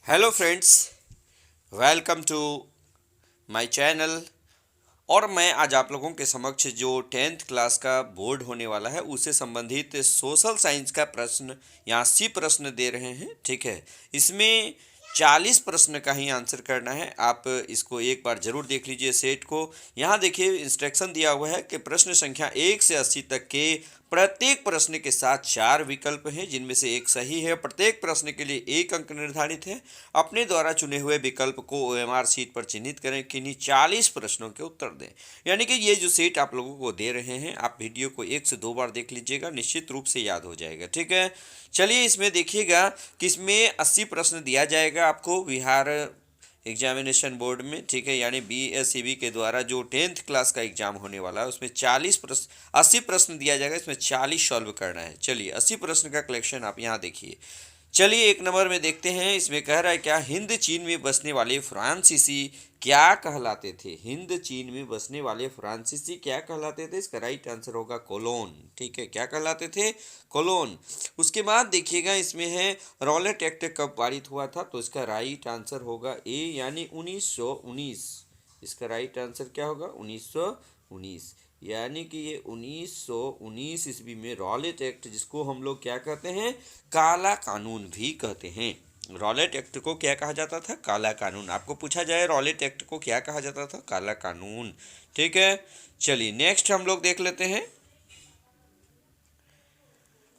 Hello friends, welcome to my channel. और मैं आज आप लोगों के समक्ष जो 10th क्लास का बोर्ड होने वाला है उससे संबंधित सोशल साइंस का प्रश्न या 80 प्रश्न दे रहे हैं। ठीक है, इसमें 40 प्रश्न का ही आंसर करना है। आप इसको एक बार जरूर देख लीजिए सेट को। यहाँ देखिए इंस्ट्रक्शन दिया हुआ है कि प्रश्न संख्या 1 से 80 तक के प्रत्येक प्रश्न के साथ 4 विकल्प हैं जिनमें से एक सही है। प्रत्येक प्रश्न के लिए 1 अंक निर्धारित है। अपने द्वारा चुने हुए विकल्प को ओएमआर शीट पर चिन्हित करें। किन्हीं 40 प्रश्नों के उत्तर दें। यानी कि ये जो सेट आप लोगों को दे रहे हैं, आप वीडियो को 1 से 2 बार देख लीजिएगा, निश्चित रूप से याद हो जाएगा। ठीक है, चलिए इसमें देखिएगा कि इसमें 80 प्रश्न दिया जाएगा आपको बिहार एग्जामिनेशन बोर्ड में। ठीक है, यानी BSEB के द्वारा जो 10th क्लास का एग्जाम होने वाला है उसमें 40 प्रश्न 80 प्रश्न दिया जाएगा। इसमें 40 सॉल्व करना है। चलिए 80 प्रश्न का कलेक्शन आप यहाँ देखिए। चलिए एक नंबर में देखते हैं। इसमें कह रहा है क्या हिंद चीन में बसने वाले फ्रांसीसी क्या कहलाते थे। हिंद चीन में बसने वाले फ्रांसीसी क्या कहलाते थे। इसका राइट आंसर होगा कोलोन। ठीक है, क्या कहलाते थे, कोलोन। उसके बाद देखिएगा इसमें है रॉलेट एक्ट कब पारित हुआ था, तो इसका राइट आंसर होगा ए यानी 1919। इसका राइट आंसर क्या होगा, 1919। यानी कि ये 1919 ईस्वी में रॉलेट एक्ट, जिसको हम लोग क्या कहते हैं, काला कानून भी कहते हैं। रॉलेट एक्ट को क्या कहा जाता था, काला कानून। आपको पूछा जाए रॉलेट एक्ट को क्या कहा जाता था, काला कानून। ठीक है, चलिए नेक्स्ट हम लोग देख लेते हैं।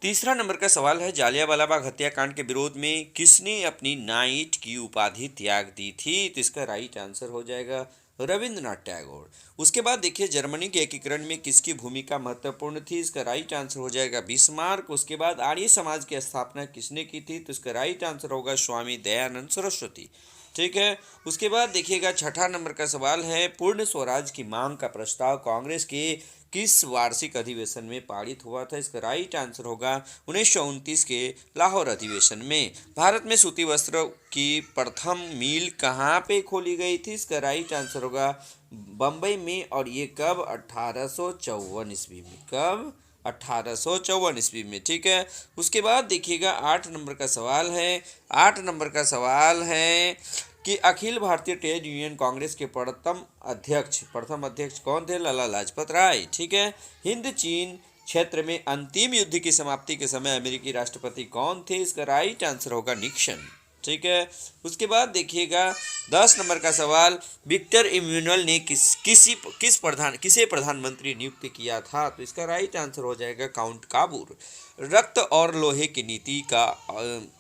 तीसरा नंबर का सवाल है जालियांवाला बाग हत्याकांड के विरोध में किसने अपनी नाइट की उपाधि त्याग दी थी, तो इसका राइट आंसर हो जाएगा रविंद्रनाथ टैगोर। उसके बाद देखिए जर्मनी के एकीकरण में किसकी भूमिका महत्वपूर्ण थी, इसका राइट आंसर हो जाएगा बिस्मार्क। उसके बाद आर्य समाज की स्थापना किसने की थी, तो इसका राइट आंसर होगा स्वामी दयानंद सरस्वती। ठीक है, उसके बाद देखिएगा छठा नंबर का सवाल है पूर्ण स्वराज की मांग का प्रस्ताव कांग्रेस के किस वार्षिक अधिवेशन में पारित हुआ था, इसका राइट आंसर होगा 1929 के लाहौर अधिवेशन में। भारत में सूती वस्त्र की प्रथम मिल कहाँ पे खोली गई थी, इसका राइट आंसर होगा बम्बई में। और ये कब, 1854 ईस्वी में। कब, 1854 ईस्वी में। ठीक है, उसके बाद देखिएगा 8 नंबर का सवाल है। 8 नंबर का सवाल है कि अखिल भारतीय ट्रेड यूनियन कांग्रेस के प्रथम अध्यक्ष कौन थे, लाला लाजपत राय। ठीक है, हिंद चीन क्षेत्र में अंतिम युद्ध की समाप्ति के समय अमेरिकी राष्ट्रपति कौन थे, इसका राइट आंसर होगा निक्सन। ठीक है, उसके बाद देखिएगा 10 नंबर का सवाल विक्टर इम्यूनल ने किसे प्रधानमंत्री नियुक्त किया था, तो इसका राइट आंसर हो जाएगा काउंट काबूर। रक्त और लोहे की नीति का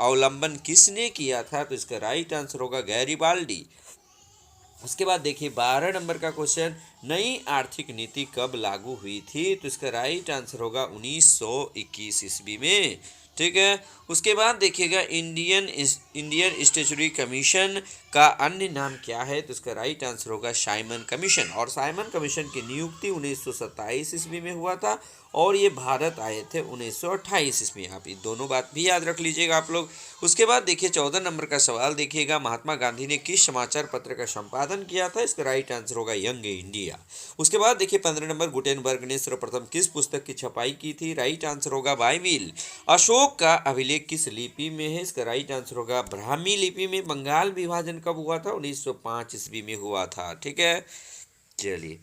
अवलंबन किसने किया था, तो इसका राइट आंसर होगा गैरिबाल्डी। उसके बाद देखिए 12 नंबर का क्वेश्चन नई आर्थिक नीति कब लागू हुई थी, तो इसका राइट आंसर होगा 1921 ईस्वी में। ठीक है, उसके बाद देखिएगा इंडियन स्टैट्यूटरी कमीशन का अन्य नाम क्या है, तो इसका राइट आंसर होगा साइमन कमीशन। और साइमन कमीशन की नियुक्ति 1927 ईस्वी में हुआ था और ये भारत आए थे 1928 ईस्वी। आप ये दोनों बात भी याद रख लीजिएगा आप लोग। उसके बाद देखिए 14 नंबर का सवाल देखिएगा महात्मा गांधी ने किस समाचार पत्र का संपादन किया था, इसका राइट आंसर होगा यंग इंडिया। उसके बाद देखिए 15 नंबर गुटेनबर्ग ने सर्वप्रथम किस पुस्तक की छपाई की थी, राइट आंसर होगा बाइबिल। अशोक का अभिलेख किस लिपि में है, इसका राइट आंसर होगा ब्राह्मी लिपि में। बंगाल विभाजन कब हुआ था, 1905 ईस्वी में हुआ था। ठीक है, चलिए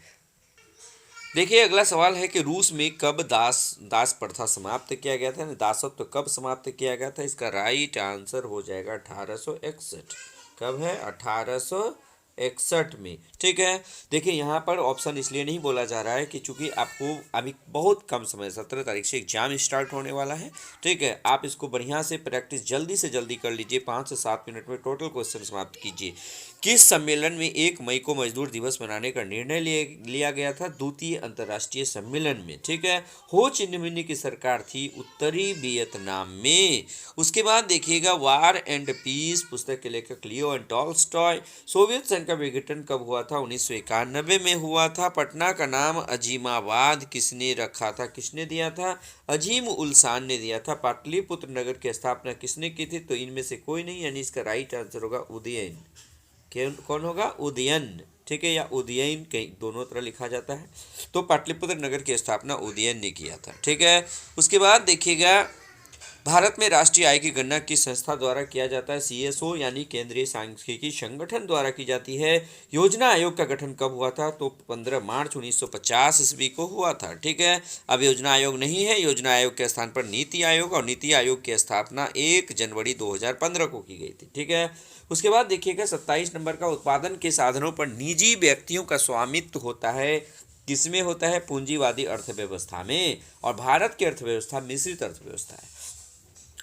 देखिए अगला सवाल है कि रूस में कब दास प्रथा समाप्त किया गया था, दासत्व कब समाप्त किया गया था, इसका राइट आंसर हो जाएगा 1861। कब है, 1861 में। ठीक है, देखिए यहाँ पर ऑप्शन इसलिए नहीं बोला जा रहा है कि चूंकि आपको अभी बहुत कम समय 17 तारीख से एग्जाम स्टार्ट होने वाला है। ठीक है, आप इसको बढ़िया से प्रैक्टिस जल्दी से जल्दी कर लीजिए, 5 से 7 मिनट में टोटल क्वेश्चन समाप्त कीजिए। किस सम्मेलन में 1 मई को मजदूर दिवस मनाने का निर्णय लिया गया था, द्वितीय अंतर्राष्ट्रीय सम्मेलन में। ठीक है, हो चिन मिन की सरकार थी उत्तरी वियतनाम में। उसके बाद देखिएगा वार एंड पीस पुस्तक के लेखक लियो एंड टॉल्स्टॉय। सोवियत संघ का विघटन कब हुआ था, 1991 में हुआ था। पटना का नाम अजीमाबाद किसने रखा था, किसने दिया था, अजीम उल शान ने दिया था। पाटलिपुत्र नगर की स्थापना किसने की थी, तो इनमें से कोई नहीं, यानी इसका राइट आंसर होगा उदयन। कौन होगा, उदयन। ठीक है, या उदयन कहीं दोनों तरह लिखा जाता है। तो पाटलिपुत्र नगर की स्थापना उदयन ने किया था। ठीक है, उसके बाद देखिएगा भारत में राष्ट्रीय आय की गणना किस संस्था द्वारा किया जाता है? CSO यानी केंद्रीय सांख्यिकी संगठन द्वारा की जाती है। योजना आयोग का गठन कब हुआ था? तो 15 मार्च 1950 ईस्वी को हुआ था। ठीक है, अब योजना आयोग नहीं है, योजना आयोग के स्थान पर नीति आयोग, और नीति आयोग की स्थापना 1 जनवरी 2015 को की गई थी। ठीक है, उसके बाद देखिएगा 27 नंबर का, उत्पादन के साधनों पर निजी व्यक्तियों का स्वामित्व होता है। किसमें होता है? पूंजीवादी अर्थव्यवस्था में, और भारत की अर्थव्यवस्था मिश्रित अर्थव्यवस्था है।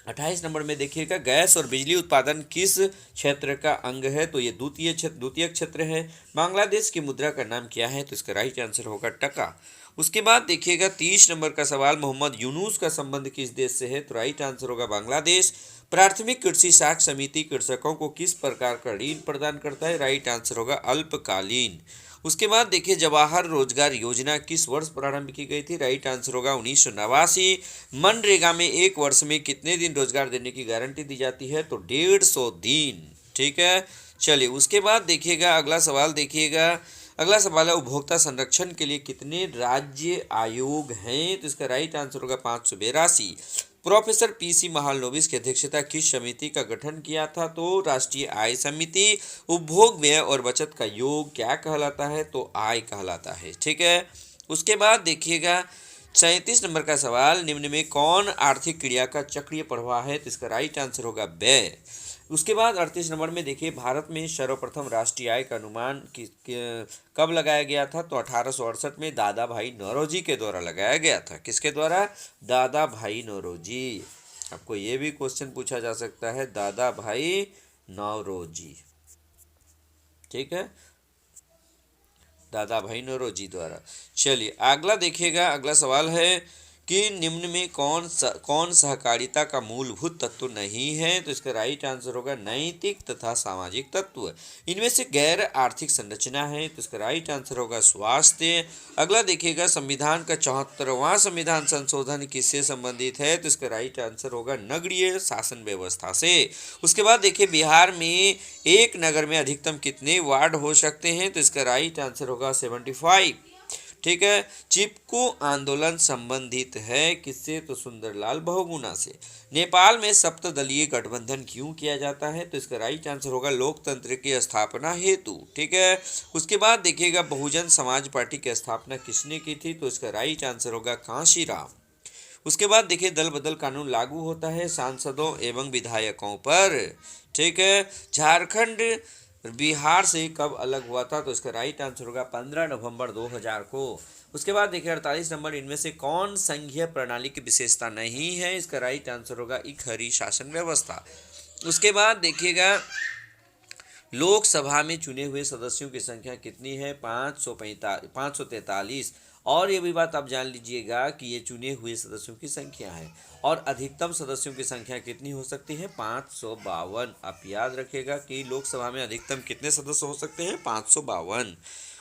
28 नंबर में देखिएगा, गैस और बिजली उत्पादन किस क्षेत्र का अंग है? तो ये द्वितीय क्षेत्र है। बांग्लादेश की मुद्रा का नाम क्या है? तो इसका राइट आंसर होगा टका। उसके बाद देखिएगा 30 नंबर का सवाल, मोहम्मद यूनुस का संबंध किस देश से है? तो राइट आंसर होगा बांग्लादेश। प्राथमिक कृषि साख समिति कृषकों को किस प्रकार का ऋण प्रदान करता है? राइट आंसर होगा अल्पकालीन। उसके बाद देखिए, जवाहर रोजगार योजना किस वर्ष प्रारंभ की गई थी? राइट आंसर होगा 1989। मनरेगा में एक वर्ष में कितने दिन रोजगार देने की गारंटी दी जाती है? तो 150 दिन। ठीक है, चलिए उसके बाद देखिएगा अगला सवाल। देखिएगा अगला सवाल है, उपभोक्ता संरक्षण के लिए कितने राज्य आयोग हैं? तो इसका राइट आंसर होगा 582। प्रोफेसर PC महालनोबिस की अध्यक्षता किस समिति का गठन किया था? तो राष्ट्रीय आय समिति। उपभोग व्यय और बचत का योग क्या कहलाता है? तो आय कहलाता है। ठीक है, उसके बाद देखिएगा 37 नंबर का सवाल, निम्न में कौन आर्थिक क्रिया का चक्रीय प्रवाह है? तो इसका राइट आंसर होगा व्यय। उसके बाद 38 नंबर में देखिए, भारत में सर्वप्रथम राष्ट्रीय आय का अनुमान कब लगाया गया था? तो 1868 में दादा भाई नौरोजी के द्वारा लगाया गया था। किसके द्वारा? दादा भाई नौरोजी। आपको ये भी क्वेश्चन पूछा जा सकता है, दादा भाई नौरोजी। ठीक है, दादा भाई नौरोजी द्वारा। चलिए अगला देखिएगा, अगला सवाल है कि निम्न में कौन सहकारिता का मूलभूत तत्व नहीं है? तो इसका राइट आंसर होगा नैतिक तथा सामाजिक तत्व। इनमें से गैर आर्थिक संरचना है, तो इसका राइट आंसर होगा स्वास्थ्य। अगला देखिएगा, संविधान का 74वां संविधान संशोधन किससे संबंधित है? तो इसका राइट आंसर होगा नगरीय शासन व्यवस्था से। उसके बाद देखिए, बिहार में एक नगर में अधिकतम कितने वार्ड हो सकते हैं? तो इसका राइट आंसर होगा 75। ठीक है, चिपको आंदोलन संबंधित है किससे? तो सुंदरलाल बहुगुणा से। नेपाल में सप्तदलीय गठबंधन क्यों किया जाता है? तो इसका राइट आंसर होगा लोकतंत्र की स्थापना हेतु। ठीक है, उसके बाद देखिएगा, बहुजन समाज पार्टी की स्थापना किसने की थी? तो इसका राइट आंसर होगा कांशीराम। उसके बाद देखिए, दल बदल कानून लागू होता है सांसदों एवं विधायकों पर। ठीक है, झारखंड बिहार से कब अलग हुआ था? तो इसका राइट आंसर होगा 15 नवंबर 2000 को। उसके बाद देखिए 48 नंबर, इनमें से कौन संघीय प्रणाली की विशेषता नहीं है? इसका राइट आंसर होगा इकहरी शासन व्यवस्था। उसके बाद देखिएगा, लोकसभा में चुने हुए सदस्यों की संख्या कितनी है? 543। और ये भी बात आप जान लीजिएगा कि ये चुने हुए सदस्यों की संख्या है, और अधिकतम सदस्यों की संख्या कितनी हो सकती है? 552। आप याद रखिएगा कि लोकसभा में अधिकतम कितने सदस्य हो सकते हैं? 552।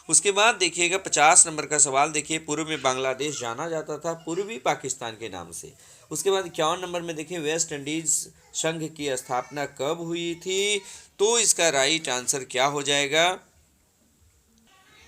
उसके बाद देखिएगा 50 नंबर का सवाल, देखिए पूर्व में बांग्लादेश जाना जाता था पूर्वी पाकिस्तान के नाम से। उसके बाद 51 नंबर में देखिए, वेस्ट इंडीज संघ की स्थापना कब हुई थी? तो इसका राइट आंसर क्या हो जाएगा?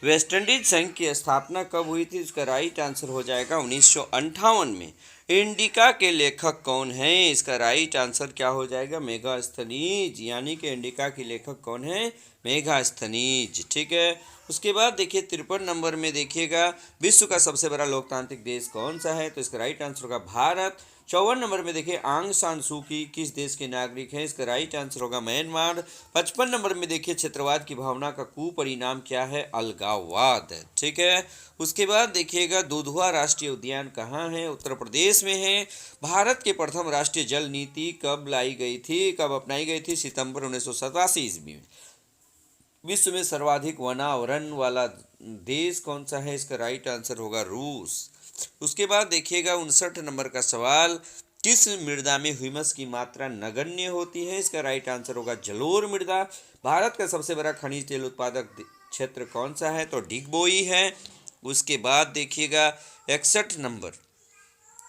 वेस्ट इंडीज संघ की स्थापना कब हुई थी? इसका राइट आंसर हो जाएगा 1958 में। इंडिका के लेखक कौन हैं? इसका राइट आंसर क्या हो जाएगा? मेगास्थनीज। यानी कि इंडिका की लेखक कौन है? मेगास्थनीज। ठीक है, उसके बाद देखिए 53 नंबर में देखिएगा, विश्व का सबसे बड़ा लोकतांत्रिक देश कौन सा है? तो इसका राइट आंसर होगा भारत। 54 नंबर में देखिए, आंग सान सू की किस देश के नागरिक हैं? इसका राइट आंसर होगा म्यांमार। 55 नंबर में देखिए, क्षेत्रवाद की भावना का कुपरिणाम क्या है? अलगाववाद। ठीक है, उसके बाद देखिएगा, दुधवा राष्ट्रीय उद्यान कहाँ है? उत्तर प्रदेश में है। भारत के प्रथम राष्ट्रीय जल नीति कब लाई गई थी? कब अपनाई गई थी? सितंबर 1987 ईस्वी में। विश्व में सर्वाधिक वनावरण वाला देश कौन सा है? इसका राइट आंसर होगा रूस। उसके बाद देखिएगा 59 नंबर का सवाल, किस मृदा में ह्यूमस की मात्रा नगण्य होती है? इसका राइट आंसर होगा जलोढ़ मृदा। भारत का सबसे बड़ा खनिज तेल उत्पादक क्षेत्र कौन सा है? तो डिगबोई है। उसके बाद देखिएगा 61 नंबर,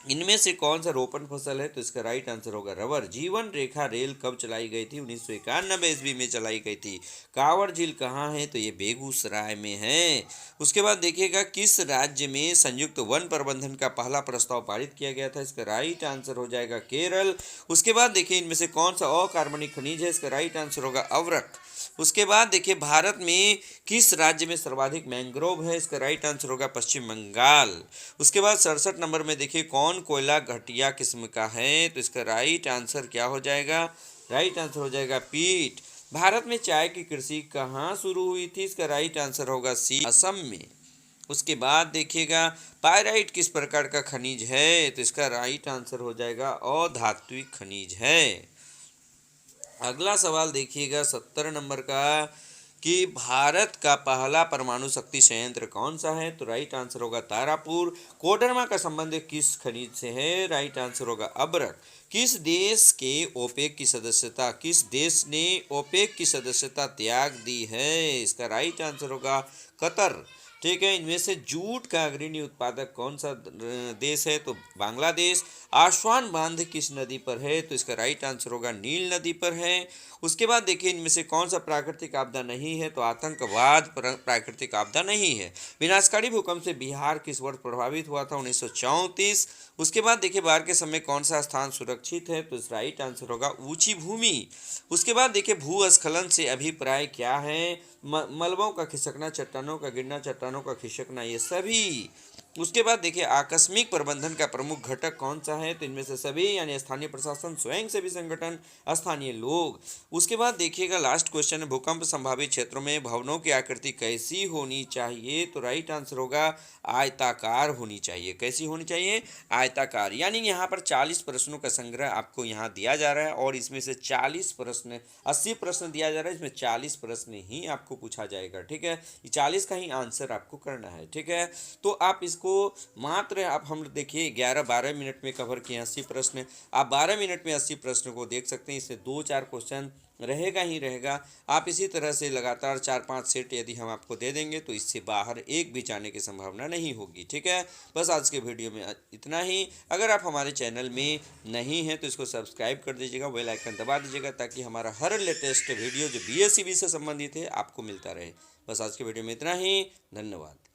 इनमें से कौन सा रोपण फसल है? तो इसका राइट आंसर होगा रबर। जीवन रेखा रेल कब चलाई गई थी? 1991 ईस्वी में चलाई गई थी। कांवड़ झील कहाँ है? तो ये बेगूसराय में है। उसके बाद देखिएगा किस राज्य में संयुक्त वन प्रबंधन का पहला प्रस्ताव पारित किया गया था? इसका राइट आंसर हो जाएगा केरल। उसके बाद देखिए इनमें से कौन सा अकार्बनिक खनिज है? इसका राइट आंसर होगा अवरक। उसके बाद देखिए भारत में किस राज्य में सर्वाधिक मैंग्रोव है? इसका राइट आंसर होगा पश्चिम बंगाल। उसके बाद 67 नंबर में देखिए कौन कोयला घटिया किस्म का है? तो इसका राइट आंसर क्या हो जाएगा? राइट आंसर हो जाएगा पीट। भारत में चाय की कृषि कहाँ शुरू हुई थी? इसका राइट आंसर होगा सी, असम में। उसके बाद देखिएगा पायराइट किस प्रकार का खनिज है? तो इसका राइट आंसर हो जाएगा अधात्विक खनिज है। अगला सवाल देखिएगा 70 नंबर का कि भारत का पहला परमाणु शक्ति संयंत्र कौन सा है? तो राइट आंसर होगा तारापुर। कोडरमा का संबंध किस खनिज से है? राइट आंसर होगा अब्रक। किस देश ने ओपेक की सदस्यता त्याग दी है? इसका राइट आंसर होगा कतर। ठीक है, इनमें से जूट का अग्रणी उत्पादक कौन सा देश है? तो बांग्लादेश। आसवान बांध किस नदी पर है? तो इसका राइट आंसर होगा नील नदी पर है। उसके बाद देखिए इनमें से कौन सा प्राकृतिक आपदा नहीं है? तो आतंकवाद प्राकृतिक आपदा नहीं है। विनाशकारी भूकंप से बिहार किस वर्ष प्रभावित हुआ था? 1934। उसके बाद देखिए बाढ़ के समय कौन सा स्थान सुरक्षित है? तो इस राइट आंसर होगा ऊंची भूमि। उसके बाद देखिए भूस्खलन से अभिप्राय क्या है? मलबों का खिसकना, चट्टानों का गिरना, चट्टानों का खिसकना, ये सभी। उसके बाद देखिए आकस्मिक प्रबंधन का प्रमुख घटक कौन सा है? तो इनमें से सभी, यानी स्थानीय प्रशासन, स्वयंसेवी संगठन, स्थानीय लोग। उसके बाद देखिएगा लास्ट क्वेश्चन है भूकंप संभावित क्षेत्रों में भवनों की आकृति कैसी होनी चाहिए? तो राइट आंसर होगा आयताकार होनी चाहिए। कैसी होनी चाहिए? आयताकार। यानी यहाँ पर 40 प्रश्नों का संग्रह आपको यहाँ दिया जा रहा है और इसमें से 40 प्रश्न, 80 प्रश्न दिया जा रहा है, इसमें 40 प्रश्न ही आपको पूछा जाएगा। ठीक है, ये 40 का ही आंसर आपको करना है। ठीक है, तो आप इसको मात्र आप हम देखिए 11-12 मिनट में कवर किए 80 प्रश्न। आप 12 मिनट में 80 प्रश्न को देख सकते हैं। इससे 2-4 क्वेश्चन रहेगा ही रहेगा। आप इसी तरह से लगातार 4-5 सेट यदि हम आपको दे देंगे तो इससे बाहर एक भी जाने की संभावना नहीं होगी। ठीक है, बस आज के वीडियो में इतना ही। अगर आप हमारे चैनल में नहीं हैं तो इसको सब्सक्राइब कर दीजिएगा, बेल आइकन दबा दीजिएगा ताकि हमारा हर लेटेस्ट वीडियो जो BSCB से संबंधित है आपको मिलता रहे। बस आज के वीडियो में इतना ही। धन्यवाद।